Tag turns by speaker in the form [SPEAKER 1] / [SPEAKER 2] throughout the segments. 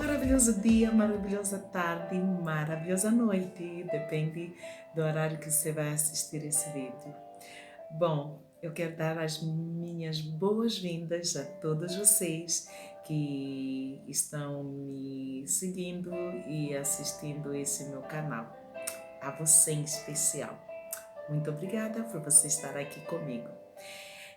[SPEAKER 1] Maravilhoso dia, maravilhosa tarde, maravilhosa noite, depende do horário que você vai assistir esse vídeo. Bom, eu quero dar as minhas boas-vindas a todos vocês que estão me seguindo e assistindo esse meu canal. A você em especial. Muito obrigada por você estar aqui comigo.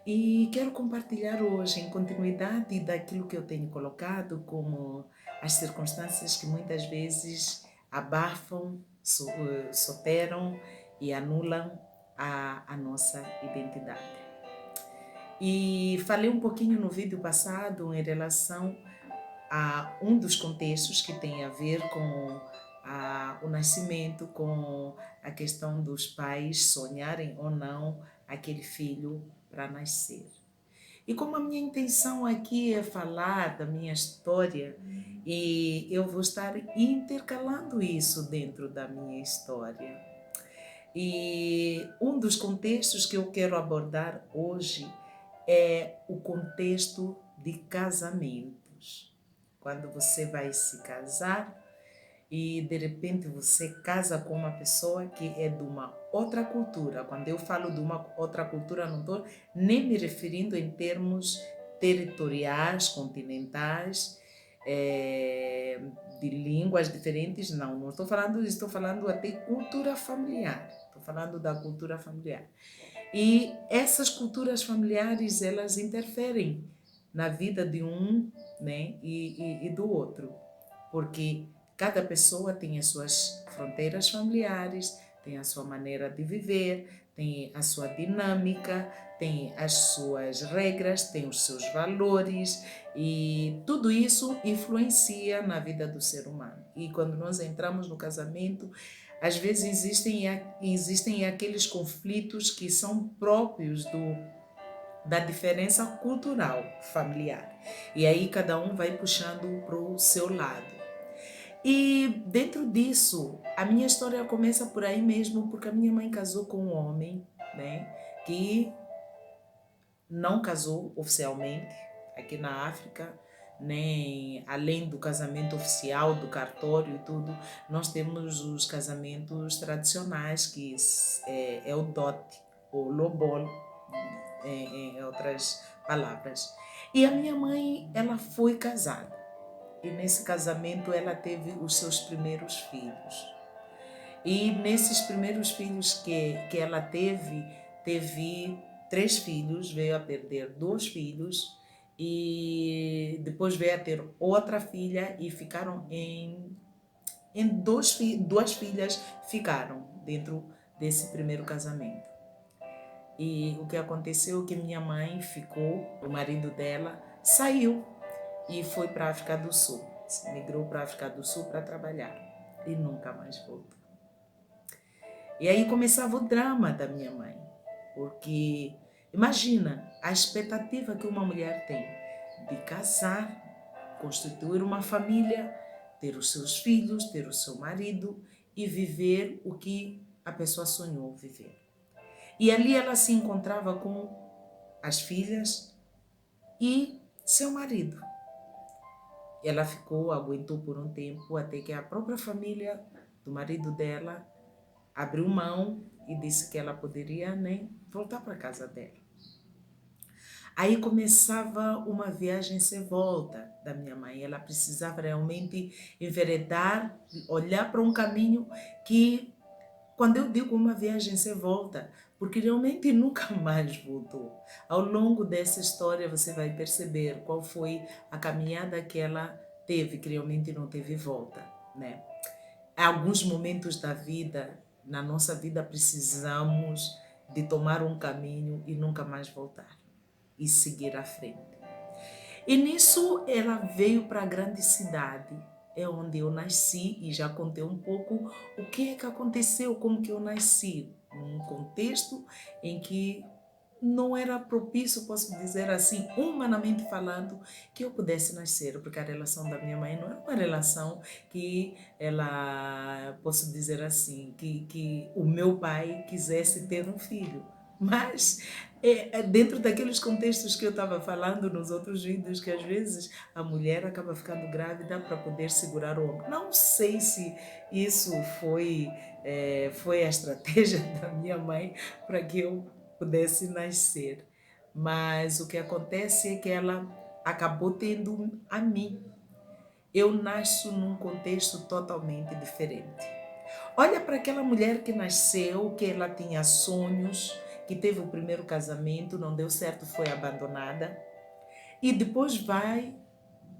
[SPEAKER 1] E quero compartilhar hoje, em continuidade daquilo que eu tenho colocado como as circunstâncias que muitas vezes abafam, soteram e anulam a nossa identidade. E falei um pouquinho no vídeo passado em relação a um dos contextos que tem a ver com o nascimento, com a questão dos pais sonharem ou não aquele filho para nascer. E como a minha intenção aqui é falar da minha história, e eu vou estar intercalando isso dentro da minha história. E um dos contextos que eu quero abordar hoje é o contexto de casamentos. Quando você vai se casar e de repente você casa com uma pessoa que é de uma outra cultura. Quando eu falo de uma outra cultura, não estou nem me referindo em termos territoriais, continentais, de línguas diferentes, não estou falando disso, estou falando até cultura familiar. Estou falando da cultura familiar. E essas culturas familiares, elas interferem na vida de um, né, e do outro, porque cada pessoa tem as suas fronteiras familiares, tem a sua maneira de viver, tem a sua dinâmica, tem as suas regras, tem os seus valores, e tudo isso influencia na vida do ser humano. E quando nós entramos no casamento, às vezes existem aqueles conflitos que são próprios da diferença cultural familiar. E aí cada um vai puxando para o seu lado. E dentro disso, a minha história começa por aí mesmo, porque a minha mãe casou com um homem, né, que não casou oficialmente aqui na África, nem além do casamento oficial, do cartório e tudo, nós temos os casamentos tradicionais, que é o dote, ou lobolo, em outras palavras. E a minha mãe, ela foi casada. E nesse casamento ela teve os seus primeiros filhos. E nesses primeiros filhos que ela teve 3 filhos, veio a perder 2 filhos e depois veio a ter outra filha e ficaram em 2 filhas ficaram dentro desse primeiro casamento. E o que aconteceu é que minha mãe ficou, o marido dela saiu e foi para a África do Sul, migrou para a África do Sul para trabalhar e nunca mais voltou. E aí começava o drama da minha mãe, porque imagina a expectativa que uma mulher tem de casar, constituir uma família, ter os seus filhos, ter o seu marido e viver o que a pessoa sonhou viver. E ali ela se encontrava com as filhas e seu marido. Ela aguentou por um tempo até que a própria família do marido dela abriu mão e disse que ela poderia nem voltar para a casa dela. Aí começava uma viagem sem volta da minha mãe. Ela precisava realmente enveredar, olhar para um caminho que, quando eu digo uma viagem sem volta, porque realmente nunca mais voltou. Ao longo dessa história você vai perceber qual foi a caminhada que ela teve, que realmente não teve volta, né? Há alguns momentos da vida, na nossa vida, precisamos de tomar um caminho e nunca mais voltar e seguir à frente. E nisso ela veio para a grande cidade, é onde eu nasci, e já contei um pouco o que é que aconteceu, como que eu nasci, num contexto em que não era propício, posso dizer assim, humanamente falando, que eu pudesse nascer, porque a relação da minha mãe não era uma relação que ela, posso dizer assim, que o meu pai quisesse ter um filho. Mas dentro daqueles contextos que eu estava falando nos outros vídeos, que às vezes a mulher acaba ficando grávida para poder segurar o homem. Não sei se isso foi a estratégia da minha mãe para que eu pudesse nascer. Mas o que acontece é que ela acabou tendo a mim. Eu nasço num contexto totalmente diferente. Olha para aquela mulher que nasceu, que ela tinha sonhos, que teve o primeiro casamento, não deu certo, foi abandonada. E depois vai,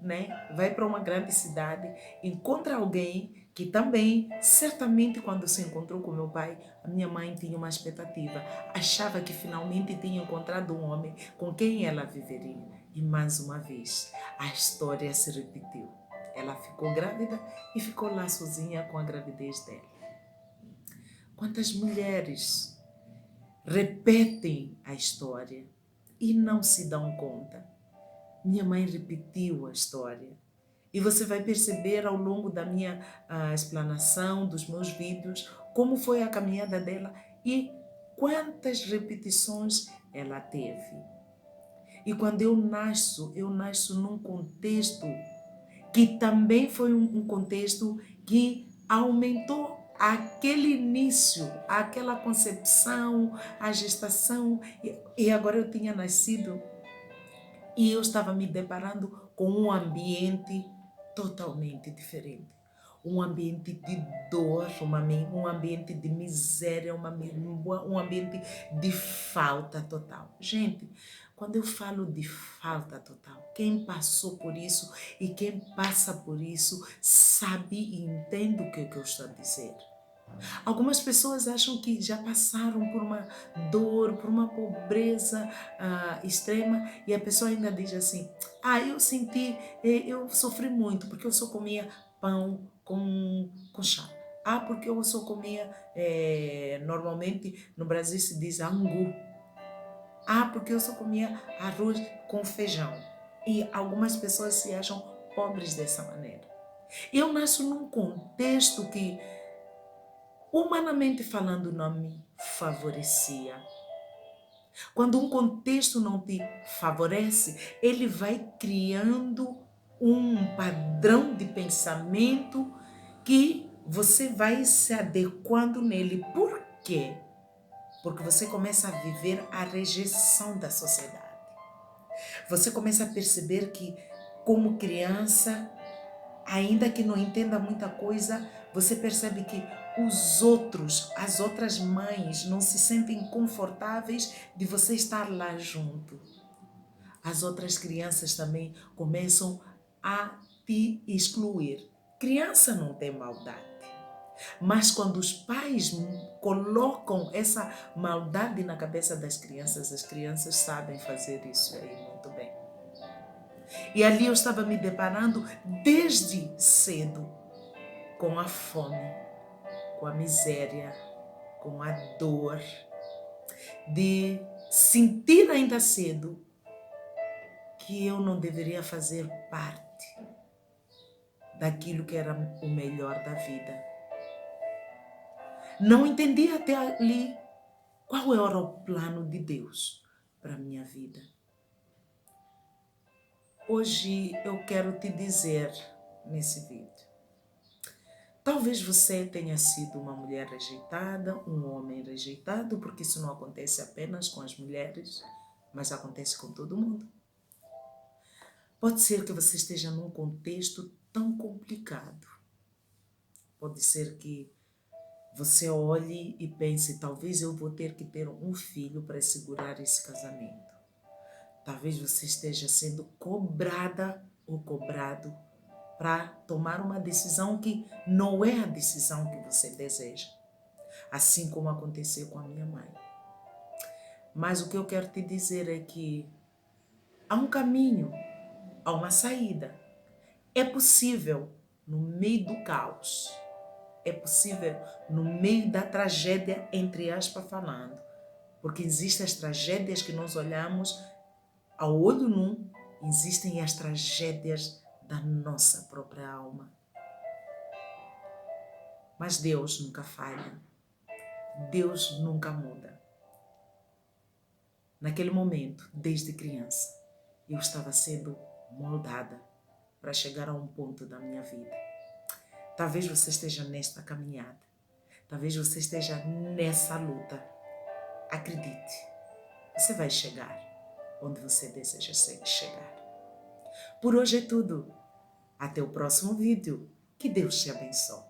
[SPEAKER 1] né? Vai para uma grande cidade, encontra alguém que também, certamente quando se encontrou com meu pai, a minha mãe tinha uma expectativa. Achava que finalmente tinha encontrado um homem com quem ela viveria. E mais uma vez, a história se repetiu. Ela ficou grávida e ficou lá sozinha com a gravidez dela. Quantas mulheres repetem a história e não se dão conta? Minha mãe repetiu a história. E você vai perceber ao longo da minha explanação, dos meus vídeos, como foi a caminhada dela e quantas repetições ela teve. E quando eu nasço num contexto que também foi um contexto que aumentou aquele início, aquela concepção, a gestação, e agora eu tinha nascido e eu estava me deparando com um ambiente totalmente diferente. Um ambiente de dor, um ambiente de miséria, um ambiente de falta total. Gente, quando eu falo de falta total, quem passou por isso e quem passa por isso sabe e entende o que eu estou a dizer. Algumas pessoas acham que já passaram por uma dor, por uma pobreza extrema e a pessoa ainda diz assim: eu senti, eu sofri muito porque eu só comia pão com chá. Porque eu só comia, normalmente no Brasil se diz angu. Porque eu só comia arroz com feijão. E algumas pessoas se acham pobres dessa maneira. Eu nasço num contexto que, humanamente falando, não me favorecia. Quando um contexto não te favorece, ele vai criando um padrão de pensamento que você vai se adequando nele. Por quê? Porque você começa a viver a rejeição da sociedade. Você começa a perceber que, como criança, ainda que não entenda muita coisa, você percebe que os outros, as outras mães, não se sentem confortáveis de você estar lá junto. As outras crianças também começam a te excluir. Criança não tem maldade. Mas quando os pais colocam essa maldade na cabeça das crianças, as crianças sabem fazer isso aí muito bem. E ali eu estava me deparando desde cedo com a fome, com a miséria, com a dor, de sentir ainda cedo que eu não deveria fazer parte daquilo que era o melhor da vida. Não entendi até ali qual era o plano de Deus para a minha vida. Hoje eu quero te dizer nesse vídeo: talvez você tenha sido uma mulher rejeitada, um homem rejeitado, porque isso não acontece apenas com as mulheres, mas acontece com todo mundo. Pode ser que você esteja num contexto tão complicado. Pode ser que você olhe e pense: talvez eu vou ter que ter um filho para segurar esse casamento. Talvez você esteja sendo cobrada ou cobrado para tomar uma decisão que não é a decisão que você deseja. Assim como aconteceu com a minha mãe. Mas o que eu quero te dizer é que há um caminho, há uma saída. É possível no meio do caos. É possível no meio da tragédia, entre aspas falando. Porque existem as tragédias que nós olhamos ao olho nu, existem as tragédias da nossa própria alma. Mas Deus nunca falha. Deus nunca muda. Naquele momento, desde criança, eu estava sendo moldada para chegar a um ponto da minha vida. Talvez você esteja nesta caminhada. Talvez você esteja nessa luta. Acredite, você vai chegar onde você deseja chegar. Por hoje é tudo. Até o próximo vídeo. Que Deus te abençoe.